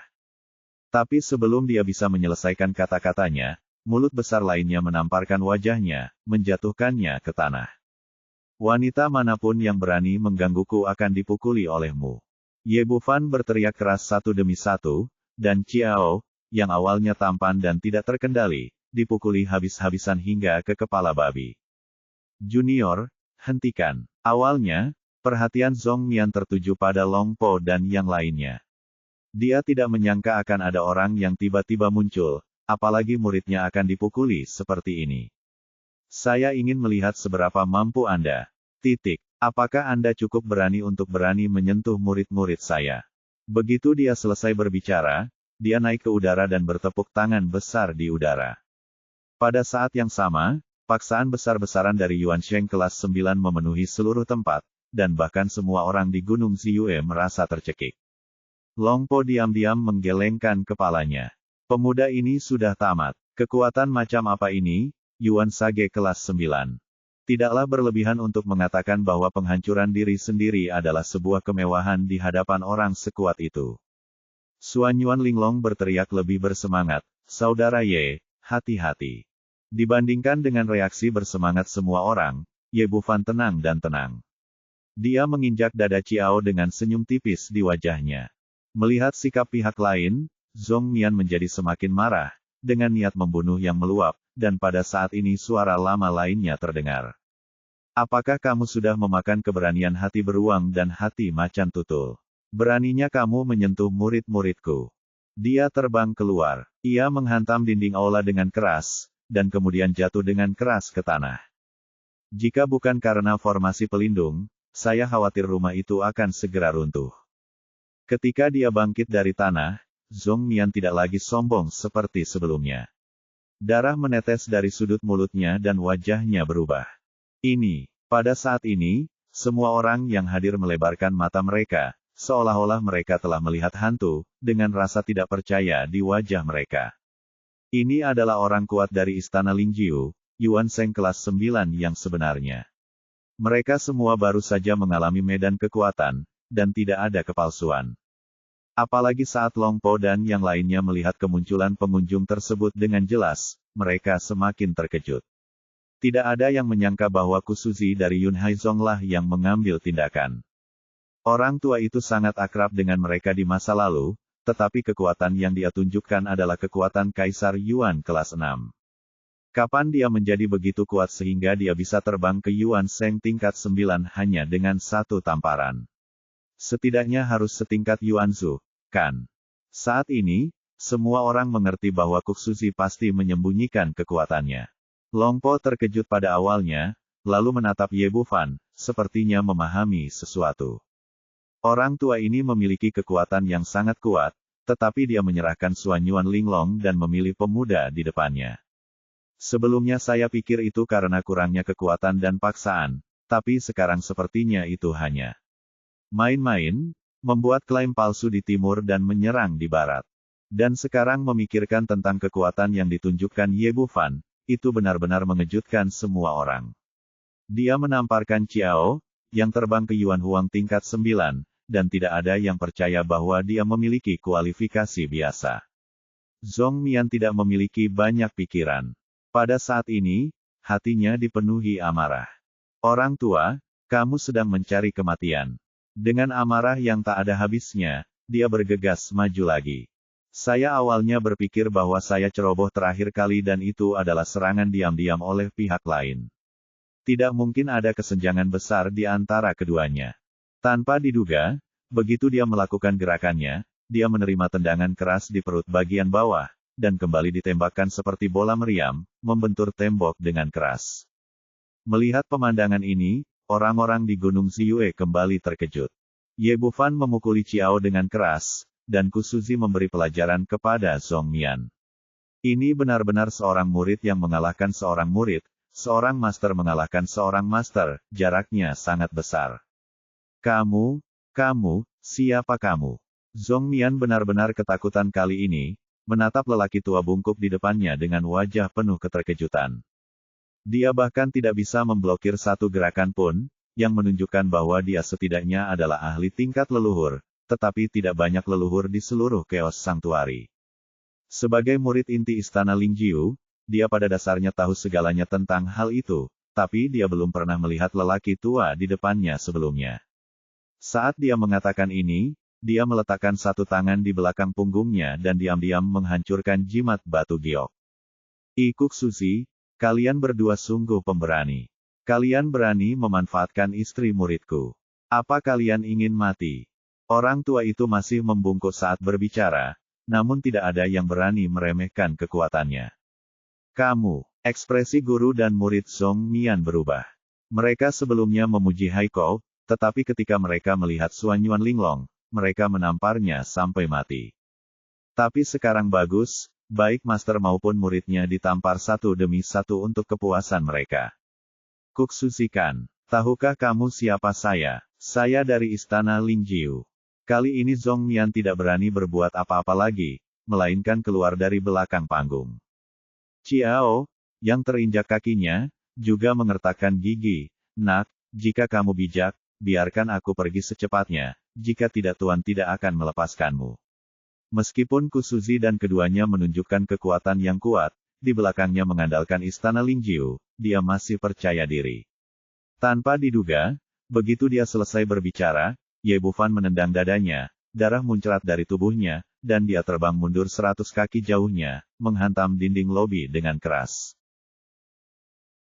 Tapi sebelum dia bisa menyelesaikan kata-katanya, mulut besar lainnya menamparkan wajahnya, menjatuhkannya ke tanah. Wanita manapun yang berani menggangguku akan dipukuli olehmu. Ye Bufan berteriak keras satu demi satu, dan Ciao, yang awalnya tampan dan tidak terkendali, dipukuli habis-habisan hingga ke kepala babi. Junior, hentikan. Awalnya, perhatian Zhong Mian tertuju pada Longpo dan yang lainnya. Dia tidak menyangka akan ada orang yang tiba-tiba muncul, apalagi muridnya akan dipukuli seperti ini. Saya ingin melihat seberapa mampu Anda. Apakah Anda cukup berani untuk berani menyentuh murid-murid saya? Begitu dia selesai berbicara, dia naik ke udara dan bertepuk tangan besar di udara. Pada saat yang sama, paksaan besar-besaran dari Yuan Sheng kelas 9 memenuhi seluruh tempat, dan bahkan semua orang di Gunung Ziyue merasa tercekik. Long Po diam-diam menggelengkan kepalanya. Pemuda ini sudah tamat. Kekuatan macam apa ini? Yuan Sage kelas 9. Tidaklah berlebihan untuk mengatakan bahwa penghancuran diri sendiri adalah sebuah kemewahan di hadapan orang sekuat itu. Suan Yuan Linglong berteriak lebih bersemangat, "Saudara Ye, hati-hati." Dibandingkan dengan reaksi bersemangat semua orang, Ye Bufan tenang dan tenang. Dia menginjak dada Ciao dengan senyum tipis di wajahnya. Melihat sikap pihak lain, Zhong Mian menjadi semakin marah, dengan niat membunuh yang meluap, dan pada saat ini suara lama lainnya terdengar. Apakah kamu sudah memakan keberanian hati beruang dan hati macan tutul? Beraninya kamu menyentuh murid-muridku. Dia terbang keluar. Ia menghantam dinding aula dengan keras, dan kemudian jatuh dengan keras ke tanah. Jika bukan karena formasi pelindung, saya khawatir rumah itu akan segera runtuh. Ketika dia bangkit dari tanah, Zhong Mian tidak lagi sombong seperti sebelumnya. Darah menetes dari sudut mulutnya dan wajahnya berubah. Pada saat ini, semua orang yang hadir melebarkan mata mereka, seolah-olah mereka telah melihat hantu, dengan rasa tidak percaya di wajah mereka. Ini adalah orang kuat dari istana Lingjiu, Yuan Sheng kelas 9 yang sebenarnya. Mereka semua baru saja mengalami medan kekuatan, dan tidak ada kepalsuan. Apalagi saat Long Po dan yang lainnya melihat kemunculan pengunjung tersebut dengan jelas, mereka semakin terkejut. Tidak ada yang menyangka bahwa Kusuzi dari Yun Haizong lah yang mengambil tindakan. Orang tua itu sangat akrab dengan mereka di masa lalu, tetapi kekuatan yang dia tunjukkan adalah kekuatan Kaisar Yuan kelas 6. Kapan dia menjadi begitu kuat sehingga dia bisa terbang ke Yuan Sheng tingkat 9 hanya dengan satu tamparan? Setidaknya harus setingkat Yuanzu, kan? Saat ini, semua orang mengerti bahwa Kusuzi pasti menyembunyikan kekuatannya. Long Po terkejut pada awalnya, lalu menatap Ye Bufan, sepertinya memahami sesuatu. Orang tua ini memiliki kekuatan yang sangat kuat, tetapi dia menyerahkan Suan Yuan Linglong dan memilih pemuda di depannya. Sebelumnya saya pikir itu karena kurangnya kekuatan dan paksaan, tapi sekarang sepertinya itu hanya main-main, membuat klaim palsu di timur dan menyerang di barat. Dan sekarang memikirkan tentang kekuatan yang ditunjukkan Ye Bufan, itu benar-benar mengejutkan semua orang. Dia menamparkan Ciao, yang terbang ke Yuan Huang tingkat 9, dan tidak ada yang percaya bahwa dia memiliki kualifikasi biasa. Zhong Mian tidak memiliki banyak pikiran. Pada saat ini, hatinya dipenuhi amarah. Orang tua, kamu sedang mencari kematian. Dengan amarah yang tak ada habisnya, dia bergegas maju lagi. Saya awalnya berpikir bahwa saya ceroboh terakhir kali dan itu adalah serangan diam-diam oleh pihak lain. Tidak mungkin ada kesenjangan besar di antara keduanya. Tanpa diduga, begitu dia melakukan gerakannya, dia menerima tendangan keras di perut bagian bawah, dan kembali ditembakkan seperti bola meriam, membentur tembok dengan keras. Melihat pemandangan ini, orang-orang di Gunung Ziyue kembali terkejut. Ye Bufan memukuli Ciao dengan keras, dan Kusuzi memberi pelajaran kepada Zhong Mian. Ini benar-benar seorang murid yang mengalahkan seorang murid, seorang master mengalahkan seorang master, jaraknya sangat besar. Kamu, siapa kamu? Zhong Mian benar-benar ketakutan kali ini, menatap lelaki tua bungkuk di depannya dengan wajah penuh keterkejutan. Dia bahkan tidak bisa memblokir satu gerakan pun, yang menunjukkan bahwa dia setidaknya adalah ahli tingkat leluhur, tetapi tidak banyak leluhur di seluruh Chaos Sanctuary. Sebagai murid inti Istana Lingjiu, dia pada dasarnya tahu segalanya tentang hal itu, tapi dia belum pernah melihat lelaki tua di depannya sebelumnya. Saat dia mengatakan ini, dia meletakkan satu tangan di belakang punggungnya dan diam-diam menghancurkan jimat batu giok. Ikuk Suzi, kalian berdua sungguh pemberani. Kalian berani memanfaatkan istri muridku. Apa kalian ingin mati? Orang tua itu masih membungkuk saat berbicara, namun tidak ada yang berani meremehkan kekuatannya. Kamu, ekspresi guru dan murid Zhong Mian berubah. Mereka sebelumnya memuji Haikou, tetapi ketika mereka melihat Xuan Yuan Linglong, mereka menamparnya sampai mati. Tapi sekarang bagus, baik master maupun muridnya ditampar satu demi satu untuk kepuasan mereka. Kuksusikan, tahukah kamu siapa saya? Saya dari istana Lingjiu. Kali ini Zhong Mian tidak berani berbuat apa-apa lagi, melainkan keluar dari belakang panggung. Ciao, yang terinjak kakinya, juga mengertakkan gigi. Nak, jika kamu bijak, biarkan aku pergi secepatnya, jika tidak tuan tidak akan melepaskanmu. Meskipun Kusuzi dan keduanya menunjukkan kekuatan yang kuat, di belakangnya mengandalkan istana Lingjiu, dia masih percaya diri. Tanpa diduga, begitu dia selesai berbicara, Ye Bufan menendang dadanya, darah muncrat dari tubuhnya, dan dia terbang mundur 100 kaki jauhnya, menghantam dinding lobi dengan keras.